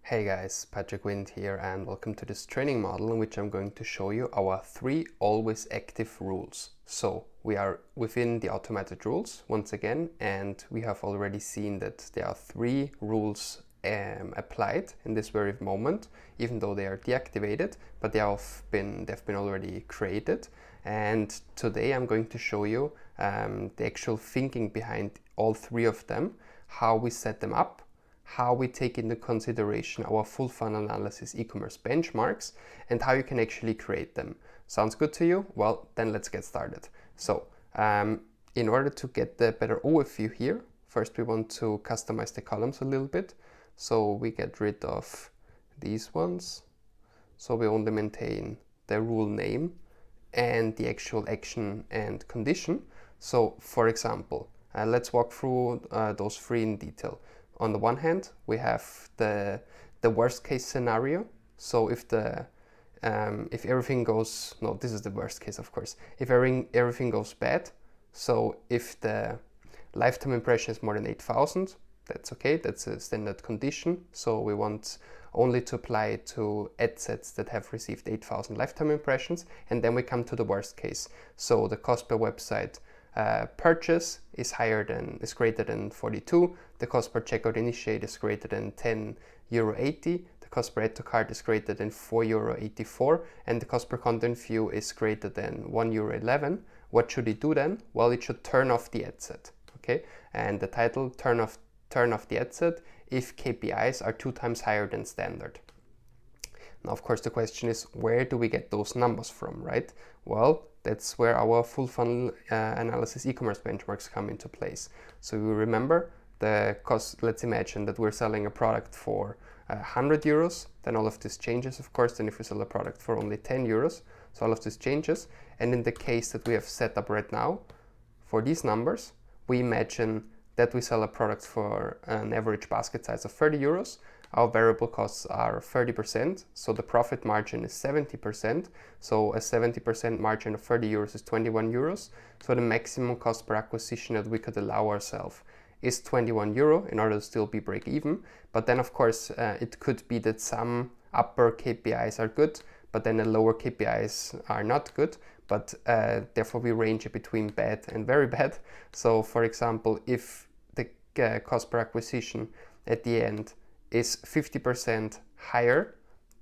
Hey guys, Patrick Wind here and welcome to this training model in which I'm going to show you our 3 always active rules. So we are within the automated rules once again, and we have already seen that there are 3 rules applied in this very moment, even though they are deactivated, but they've been already created. And today I'm going to show you the actual thinking behind all 3 of them, how we set them up, how we take into consideration our full funnel analysis e-commerce benchmarks, and how you can actually create them. Sounds good to you? Well, then let's get started. So in order to get the better overview here, first we want to customize the columns a little bit. So we get rid of these ones. So we only maintain the rule name and the actual action and condition. So for example, let's walk through those 3 in detail. On the one hand, we have the worst case scenario. So if everything goes, no, this is the worst case, of course. If everything goes bad, so if the lifetime impression is more than 8,000, that's okay. That's a standard condition. So we want only to apply it to ad sets that have received 8,000 lifetime impressions. And then we come to the worst case. So the cost per website purchase is greater than 42. The cost per checkout initiate is greater than €10.80. The cost per add to cart is greater than €4.84, and the cost per content view is greater than €1.11. What should it do then? Well, it should turn off the ad set. Okay, and the title: turn off the ad set if KPIs are 2 times higher than standard. Now, of course, the question is, where do we get those numbers from, right? Well, that's where our full funnel analysis e-commerce benchmarks come into place. So you remember the cost. Let's imagine that we're selling a product for €100, then all of this changes, of course. Then if we sell a product for only €10, so all of this changes. And in the case that we have set up right now for these numbers, we imagine that we sell a product for an average basket size of €30. Our variable costs are 30%, so the profit margin is 70%. So a 70% margin of €30 is €21. So the maximum cost per acquisition that we could allow ourselves is €21 in order to still be break even. But then, of course, it could be that some upper KPIs are good, but then the lower KPIs are not good. But therefore we range between bad and very bad. So for example, if the cost per acquisition at the end is 50% higher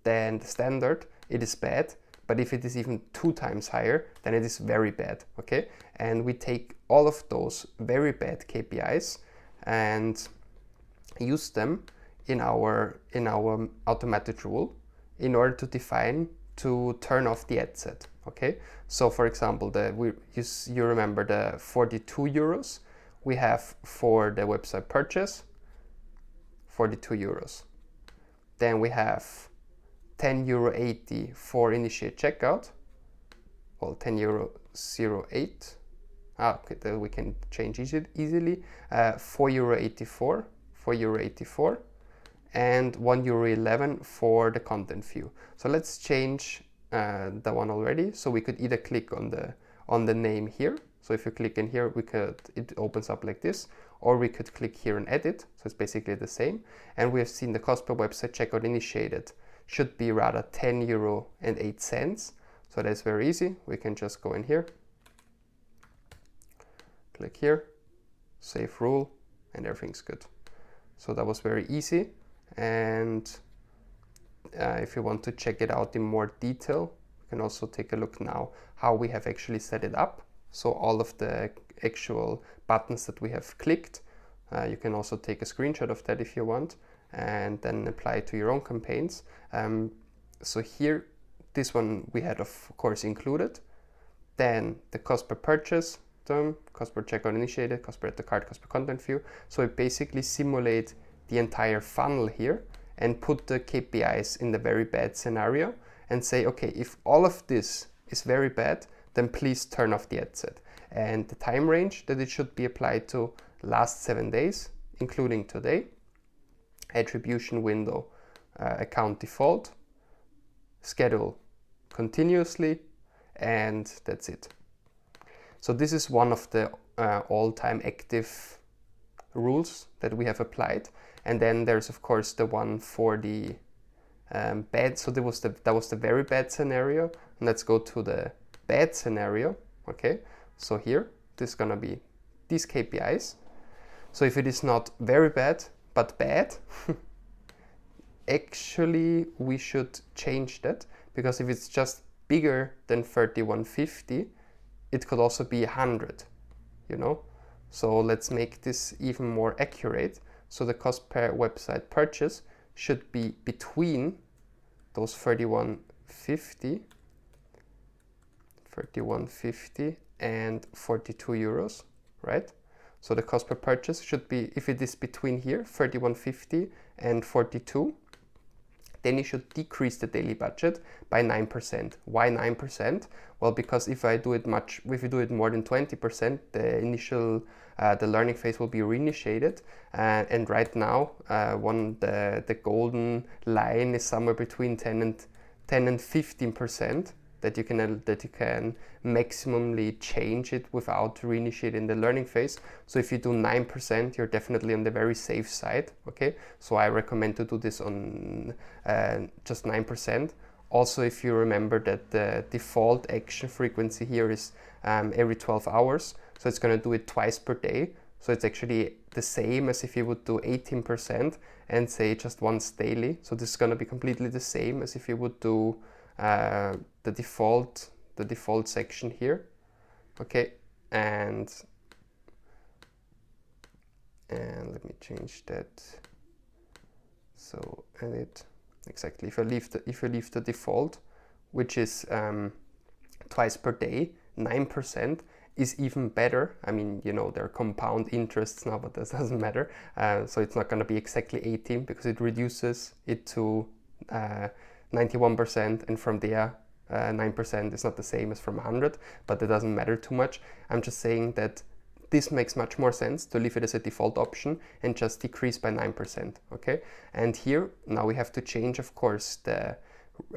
than the standard, it is bad. But if it is even 2 times higher, then it is very bad. Okay, and we take all of those very bad KPIs and use them in our automated rule in order to define to turn off the ad set. Okay, so for example, you remember the €42 we have for the website purchase, €42. Then we have €10.80 for initiate checkout. Well, €10.08. Okay, that we can change easily. €4.84, and €1.11 for the content view. So let's change the one already. So we could either click on the name here. So if you click in here, it opens up like this, or we could click here and edit. So it's basically the same. And we have seen the cost per website checkout initiated should be rather €10.08. So that's very easy. We can just go in here, click here, save rule, and everything's good. So that was very easy. And if you want to check it out in more detail, you can also take a look now how we have actually set it up. So all of the actual buttons that we have clicked, you can also take a screenshot of that if you want, and then apply it to your own campaigns. So here, this one we had of course included. Then the cost per purchase term, cost per checkout initiated, cost per add to cart, cost per content view. So it basically simulates the entire funnel here and put the KPIs in the very bad scenario and say, okay, if all of this is very bad, then please turn off the ad set. And the time range that it should be applied to: last 7 days, including today. Attribution window, account default, schedule continuously, and that's it. So this is one of the all-time active rules that we have applied. And then there's of course the one for the bad. So that was the very bad scenario. And let's go to the bad scenario. Okay, so here this is gonna be these KPIs. So if it is not very bad but bad, actually we should change that, because if it's just bigger than 3150, it could also be 100, you know. So let's make this even more accurate. So the cost per website purchase should be between those 3150 and 42 euros, right? So the cost per purchase should be, if it is between here, 3150 and 42, then you should decrease the daily budget by 9%. Why 9%? Well, because if you do it more than 20%, the initial, the learning phase will be reinitiated. And right now, the golden line is somewhere between 10 and 15%. That you can maximally change it without reinitiating the learning phase. So if you do 9%, you're definitely on the very safe side. Okay, so I recommend to do this on just 9%. Also, if you remember that the default action frequency here is every 12 hours, so it's going to do it twice per day. So it's actually the same as if you would do 18% and say just once daily. So this is going to be completely the same as if you would do the default section here. Okay, and let me change that. So edit, exactly, if I leave the default, which is twice per day, 9% is even better. I mean, you know, there are compound interests now, but that doesn't matter. So it's not going to be exactly 18 because it reduces it to 91%, and from there 9% is not the same as from 100, but it doesn't matter too much. I'm just saying that this makes much more sense to leave it as a default option and just decrease by 9%. Okay, and here now we have to change, of course, the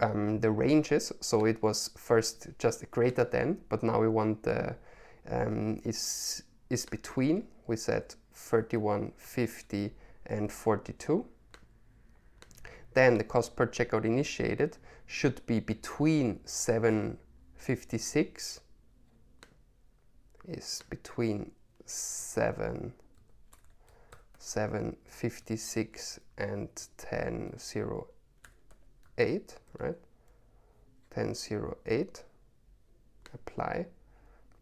ranges. So it was first just greater than, but now we want the is between. We said 3150 and 42. Then the cost per checkout initiated should be between 756 and 1008, right? 1008, apply.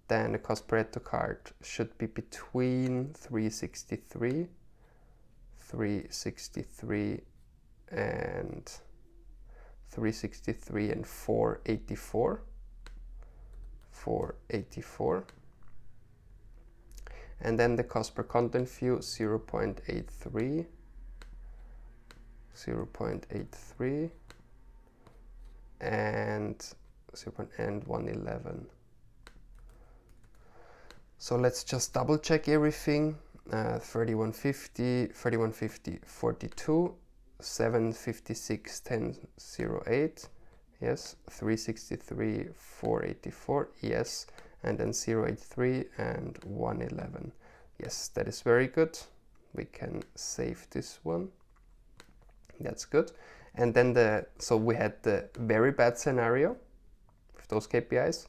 Then the cost per add to cart should be between 363 and 484. And then the cost per content view 0.83 and 111. So let's just double check everything. 3150, 42, 756, 1008, yes, 363, 484, yes, and then 083 and 111. Yes, that is very good. We can save this one. That's good. And then so we had the very bad scenario with those KPIs.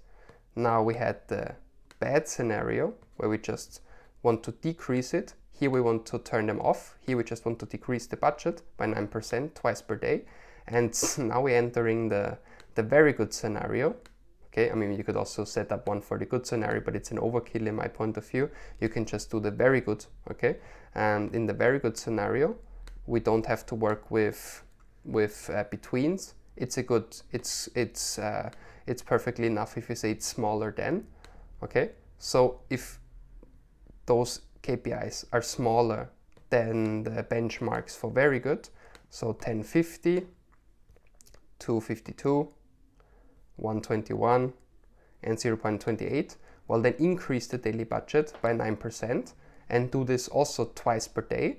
Now we had the bad scenario where we just want to decrease it. Here we want to turn them off. Here we just want to decrease the budget by 9% twice per day. And now we're entering the very good scenario. Okay, I mean, you could also set up one for the good scenario, but it's an overkill in my point of view. You can just do the very good, okay? And in the very good scenario, we don't have to work with betweens. It's perfectly enough if you say it's smaller than, okay? So if those KPIs are smaller than the benchmarks for very good, so 1050, 252, 121 and 0.28, well, then increase the daily budget by 9% and do this also twice per day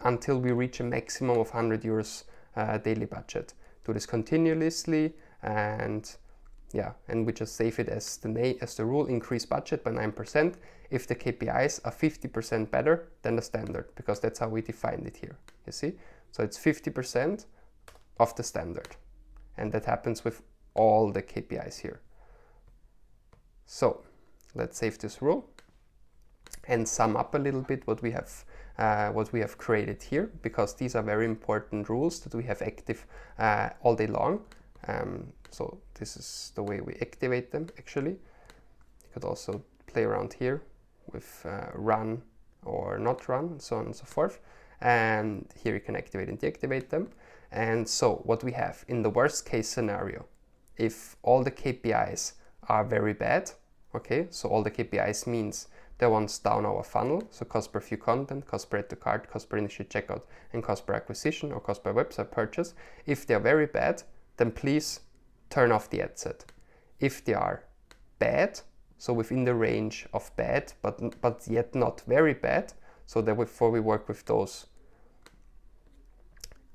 until we reach a maximum of 100 euros daily budget. Do this continuously, and yeah, and we just save it as the rule, increase budget by 9% if the KPIs are 50% better than the standard, because that's how we defined it here, you see? So it's 50% of the standard, and that happens with all the KPIs here. So let's save this rule and sum up a little bit what we have created here, because these are very important rules that we have active all day long. So this is the way we activate them actually. You could also play around here with run or not run, so on and so forth. And here you can activate and deactivate them. And so what we have in the worst case scenario, if all the KPIs are very bad, okay, so all the KPIs means the ones down our funnel, so cost per view content, cost per add to cart, cost per initial checkout, and cost per acquisition or cost per website purchase. If they're very bad, then please turn off the ad set. If they are bad, so within the range of bad, but yet not very bad, so therefore we work with those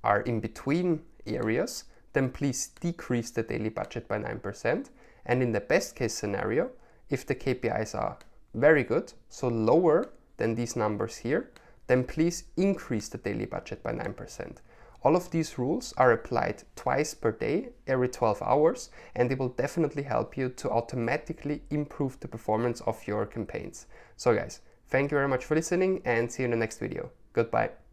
are in between areas, then please decrease the daily budget by 9%. And in the best case scenario, if the KPIs are very good, so lower than these numbers here, then please increase the daily budget by 9%. All of these rules are applied twice per day, every 12 hours, and they will definitely help you to automatically improve the performance of your campaigns. So guys, thank you very much for listening and see you in the next video. Goodbye.